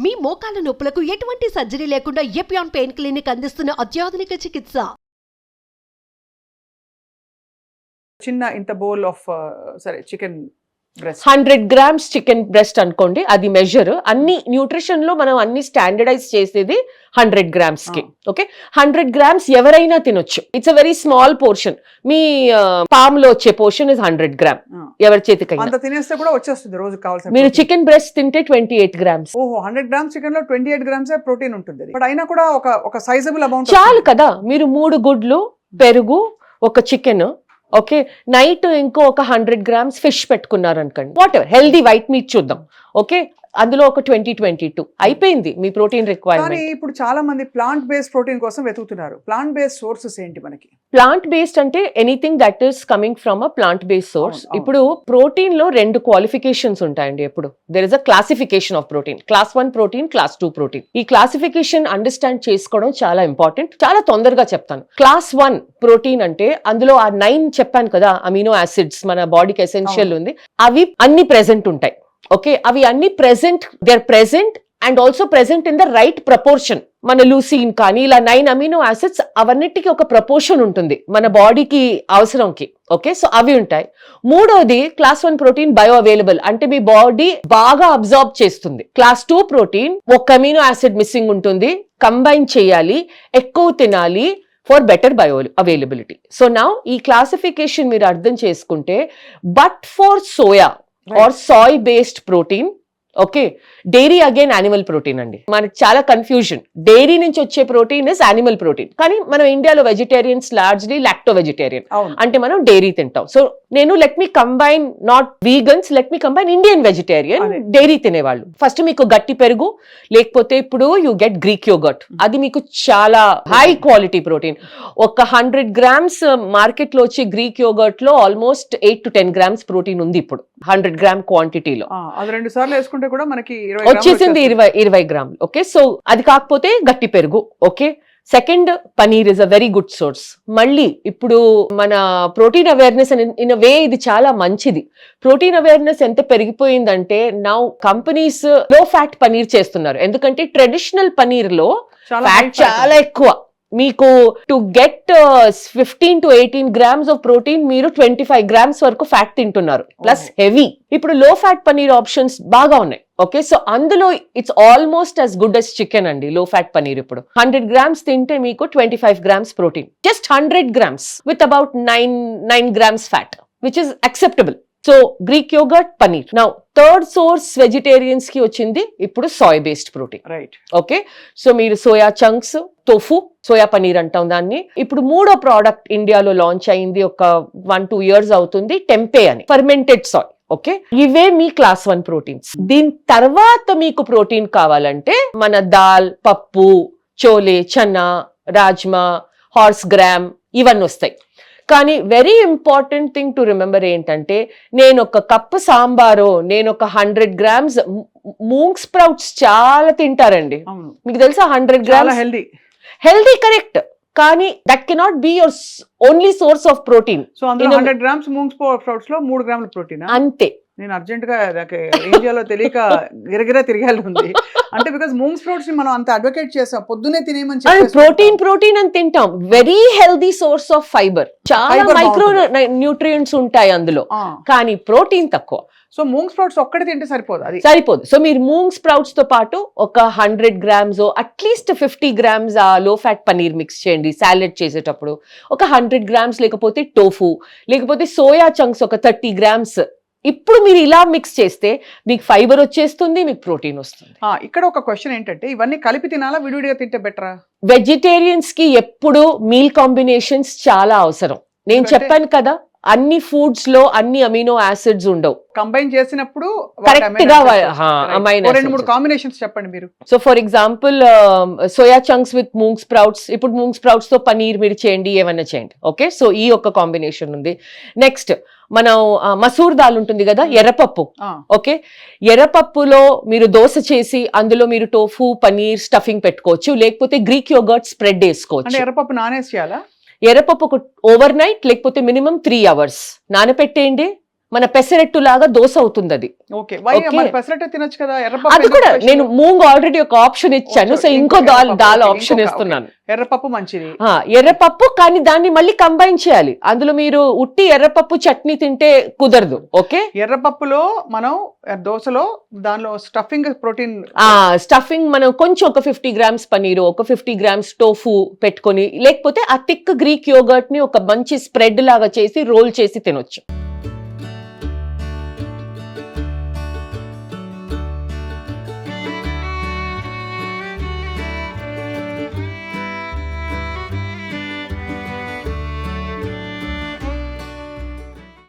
మీ మోకాల నొప్పులకు ఎటువంటి సర్జరీ లేకుండా ఎపియాన్ పెయిన్ క్లినిక్ అందిస్తున్న అత్యాధునిక చికిత్స. చిన్న ఇంత బౌల్ ఆఫ్ సరే chicken breast 100 grams chicken breast అనుకోండి, అది మెజర్. అన్ని న్యూట్రిషన్ లో మనం అన్ని స్టాండర్డైజ్ చేసేది 100 grams కి. ఓకే, 100 grams ఎవరైనా తినొచ్చు. It's a very small portion. Me palm లో వచ్చే పోర్షన్ ఇస్ 100 grams. ఎవరి చేతికైనా అంత తినేస్తే కూడా వచ్చేస్తుంది రోజు కావాల్సిన. మీరు చికెన్ బ్రెస్ట్ తింటే 28 grams. ఓహో, 100 grams చికెన్ లో 28 grams ప్రోటీన్ ఉంటుంది. బట్ అయినా కూడా ఒక సైజబుల్ అమౌంట్ చాలు కదా. మీరు 3 గుడ్లు, పెరుగు, ఒక చికెన్, ఓకే, నైట్ ఇంకో ఒక 100 grams ఫిష్ పెట్టుకున్నారు అనుకోండి, what ever, healthy white meet చూద్దాం. ఓకే, అందులో ఒక 22 అయిపోయింది మీ ప్రోటీన్ రిక్వైర్మెంట్. కానీ ఇప్పుడు చాలా మంది ప్లాంట్ బేస్డ్ ప్రోటీన్ కోసం వెతుకుతున్నారు. ప్లాంట్ బేస్డ్ సోర్సెస్ ఏంటి మనకి? ప్లాంట్ బేస్డ్ అంటే anything that is coming from a plant based source. ఇప్పుడు ప్రోటీన్ లో 2 క్వాలిఫికేషన్స్ ఉంటాయండి. ఎప్పుడు there is a classification of protein, class 1 protein, class 2 protein. ఈ క్లాసిఫికేషన్ అండర్స్టాండ్ చేసుకోవడం చాలా ఇంపార్టెంట్. చాలా తొందరగా చెప్తాను. క్లాస్ 1 ప్రోటీన్ అంటే అందులో ఆ 9 చెప్పాను కదా అమినో యాసిడ్స్ మన బాడీకి ఎసెన్షియల్ ఉంది, అవి అన్ని ప్రెసెంట్ ఉంటాయి. ఓకే, అవి అన్ని present, they are present and also present in the right proportion. మన లూసిన్ కానీ ఇలా 9 అమినో యాసిడ్స్ అవన్నిటికీ ఒక ప్రపోర్షన్ ఉంటుంది మన బాడీకి అవసరంకి. ఓకే, సో అవి ఉంటాయి. మూడోది క్లాస్ 1 ప్రోటీన్ బయో అవైలబుల్, అంటే మీ బాడీ బాగా అబ్జార్బ్ చేస్తుంది. క్లాస్ 2 ప్రోటీన్ ఒక అమినో యాసిడ్ మిస్సింగ్ ఉంటుంది, కంబైన్ చేయాలి, ఎక్కువ తినాలి for better bio availability. So now ఈ క్లాసిఫికేషన్ మీరు అర్థం చేసుకుంటే, but for soya or soy based protein, okay, dairy again animal protein అండి. మనకి చాలా కన్ఫ్యూజన్. డైరీ నుంచి వచ్చే ప్రోటీన్ ఇస్ యానిమల్ ప్రోటీన్, కానీ మనం ఇండియాలో వెజిటేరియన్స్ లార్జ్లీ లాక్టో వెజిటేరియన్, అంటే మనం డైరీ తింటాం. సో నేను let me combine not vegans, let me combine Indian vegetarian, dairy తినేవాళ్ళు. ఫస్ట్ మీకు గట్టి పెరుగు, లేకపోతే ఇప్పుడు యూ గెట్ గ్రీక్ యోగర్ట్, అది మీకు చాలా హై క్వాలిటీ ప్రోటీన్. ఒక 100 grams మార్కెట్ లో వచ్చే గ్రీక్ యోగర్ట్ లో ఆల్మోస్ట్ 8 to 10 grams ప్రోటీన్ ఉంది ఇప్పుడు 100 gram క్వాంటిటీలో. అది 2 సార్లు వేసుకుంటే కూడా మనకి వచ్చేసింది 20 grams. ఓకే, సో అది కాకపోతే గట్టి పెరుగు. Okay, second paneer is a very good source. మళ్ళీ ఇప్పుడు మన ప్రోటీన్ అవేర్నెస్ ఇన్ అ వే ఇది చాలా మంచిది. ప్రోటీన్ అవేర్నెస్ ఎంత పెరిగిపోయిందంటే నౌ కంపెనీస్ లో ఫ్యాట్ పనీర్ చేస్తున్నారు. ఎందుకంటే ట్రెడిషనల్ పనీర్ లో ఫ్యాట్ చాలా ఎక్కువ. మీకు to get 15 to 18 grams of protein మీరు 25 grams వరకు ఫ్యాట్ తింటున్నారు, ప్లస్ హెవీ. ఇప్పుడు లో ఫ్యాట్ పనీర్ ఆప్షన్స్ బాగా ఉన్నాయి. ఓకే, సో అందులో it's almost as good as chicken అండి లో ఫ్యాట్ పనీర్. ఇప్పుడు 100 grams తింటే మీకు 25 grams protein, just 100 grams with about 9 grams fat, which is acceptable. So Greek yogurt, paneer. Now third source vegetarians కి వచ్చింది ఇప్పుడు soy based protein. Right, okay, so మీరు soya chunks, tofu, soya paneer అంటాం దాన్ని. ఇప్పుడు 3వ ప్రోడక్ట్ ఇండియాలో లాంచ్ అయింది, ఒక 1-2 years అవుతుంది, టెంపే అని, ఫర్మెంటెడ్ సాయ్. ఓకే, ఇవే మీ క్లాస్ 1 ప్రోటీన్స్. దీని తర్వాత మీకు ప్రోటీన్ కావాలంటే మన దాల్, పప్పు, చోలే, చన్నా, రాజ్మా, హార్స్ గ్రామ్ ఇవన్నీ వస్తాయి. కానీ very important thing to remember ఏంటంటే, నేను ఒక కప్పు సాంబారో, నేను ఒక 100 grams మూంగ్ స్ప్రౌట్స్ చాలా తింటారండి. మీకు తెలుసా 100 grams హెల్దీ, కరెక్ట్, కానీ that cannot be your only source of protein. So అందులో 100 grams మూంగ్ స్ప్రౌట్స్ లో 3 grams ప్రోటీన్ అంతే. నేను అర్జెంట్ గా ఇండియాలో తెలియక గిరగిరా తిరగాలి ఉంది. అంటే బికాస్ మూంగ్ స్ప్రౌట్స్ ని మనం అంత అడ్వకేట్ చేసాం, పొద్దునే తినేమని చెప్పి ప్రోటీన్ అని తింటాం. Very healthy source of fibre, చాలా మైక్రో న్యూట్రియంట్స్ ఉంటాయి అందులో, కానీ ప్రోటీన్ తక్కువ. సో మూంగ్ స్ప్రౌట్స్ ఒక్కటి తింటే సరిపోదు, అది సరిపోదు. సో మీరు మూంగ్ స్ప్రౌట్స్ తో పాటు ఒక 100 grams అట్లీస్ట్ 50 grams ఆ లో ఫ్యాట్ పనీర్ మిక్స్ చేయండి సాలెడ్ చేసేటప్పుడు. ఒక 100 grams లేకపోతే టోఫు, లేకపోతే సోయా చంక్స్ ఒక 30 grams. ఇప్పుడు మీరు ఇలా మిక్స్ చేస్తే మీకు ఫైబర్ వచ్చేస్తుంది, మీకు ప్రోటీన్ వస్తుంది. ఇక్కడ ఒక క్వశ్చన్ ఏంటంటే, ఇవన్నీ కలిపి తినాలా, విడివిడిగా తింటే బెటరా? వెజిటేరియన్స్ కి ఎప్పుడు మీల్ కాంబినేషన్స్ చాలా అవసరం. నేను చెప్పాను కదా, అన్ని ఫుడ్స్ లో అన్ని అమినో యాసిడ్స్ ఉండవు. కంబైన్ చేసినప్పుడు కరెక్ట్ గా 2-3 కాంబినేషన్స్ చెప్పండి మీరు. So for example soya chunks with moong sprouts. ఇప్పుడు మూంగ్ స్ప్రౌట్స్ తో పనీర్ మీరు చేయండి, ఏమన్నా చేయండి. ఓకే, సో ఈ ఒక కాంబినేషన్ ఉంది. నెక్స్ట్ మనం మసూర్ దాల్ ఉంటుంది కదా, ఎర్రపప్పు. ఓకే, ఎర్రపప్పులో మీరు దోశ చేసి అందులో మీరు టోఫు, పనీర్ స్టఫింగ్ పెట్టుకోవచ్చు, లేకపోతే గ్రీక్ యోగర్ట్ స్ప్రెడ్ వేసుకోవచ్చు. ఎర్రపప్పు నానేసి చేయాలా? ఎర్రపప్పు ఓవర్ నైట్ లేకపోతే మినిమం 3 hours నానపెట్టేయండి. మన పెసరెట్టు లాగా దోశ అవుతుంది అది. Okay why Okay. మరి పెసరట్టు తినొచ్చు కదా అది ఎర్రపప్పు కూడా ఎందుకు నేను special? మూంగ్ ఆల్రెడీ ఒక ఆప్షన్ ఇచ్చాను, సో ఇంకో ఎర్రపప్పు, దాల్ okay, ఆప్షన్ ఇంకొక, ఇస్తున్నాను. ఎర్రపప్పు మంచిది. ఎర్రపప్పు, కానీ దాన్ని మళ్ళీ కంబైన్ చేయాలి. అందులో మీరు ఉట్టి ఎర్రపప్పు చట్నీ తింటే కుదరదు. ఓకే, ఎర్రపప్పులో మనం దోశలో దానిలో స్టఫింగ్ ప్రోటీన్ స్టఫింగ్ మనం కొంచెం ఒక 50 grams పనీరు, ఒక 50 grams టోఫు పెట్టుకొని, లేకపోతే ఆ థిక్ గ్రీక్ యోగర్ట్ ని ఒక మంచి స్ప్రెడ్ లాగా చేసి రోల్ చేసి తినొచ్చు.